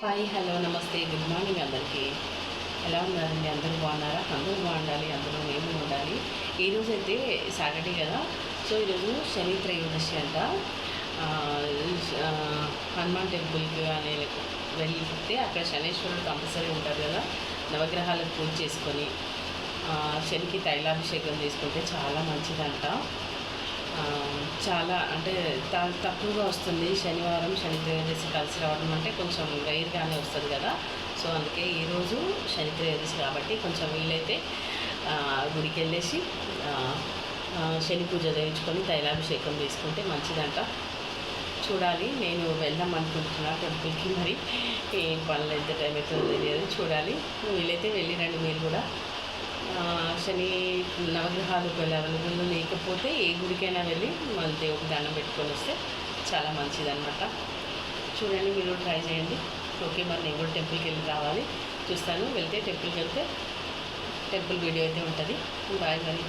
Hi hello నమస్తే good morning అందరికీ. ఎలా ఉన్నారండి? అందరూ బాగున్నారా? అందరూ బాగుండాలి, అందులో మేము ఉండాలి. ఈరోజు అయితే సాటర్డే కదా, సో ఈరోజు శని త్రయోదశి అంట. ఆ, ఆ, హనుమాన్ టెంపుల్కి అనే వెళ్తే అక్కడ శనేశ్వరుడు కంపల్సరీ ఉంటారు కదా. నవగ్రహాలకు పూజ చేసుకొని శనికి తైలాభిషేకం చేసుకుంటే చాలా మంచిదంట. చాలా అంటే తక్కువగా వస్తుంది. శనివారం శని త్రయోదశి కలిసి రావడం అంటే కొంచెం రైర్గానే వస్తుంది కదా. సో అందుకే ఈరోజు శని త్రయోదశి కాబట్టి కొంచెం వీలైతే గుడికి వెళ్ళేసి శని పూజ చేయించుకొని తైలాభిషేకం చేసుకుంటే మంచిదంట. చూడాలి, నేను వెళ్దాం అనుకుంటున్నా టెంపుల్కి. మరి ఏం పనులు ఎంత టైం అవుతుందో తెలియదు, చూడాలి. వీలైతే వెళ్ళిరండి మీరు కూడా. శని నవగ్రహాలు అవైలబుల్లో లేకపోతే ఏ గుడికైనా వెళ్ళి మన దేవుడికి దండం పెట్టుకొని వస్తే చాలా మంచిదన్నమాట. చూడండి, మీరు ట్రై చేయండి. ఓకే, మరి నేను కూడా టెంపుల్కి వెళ్ళి రావాలి, చూస్తాను. వెళ్తే టెంపుల్కి వెళ్తే టెంపుల్ వీడియో అయితే ఉంటుంది. బాయ్ మరి.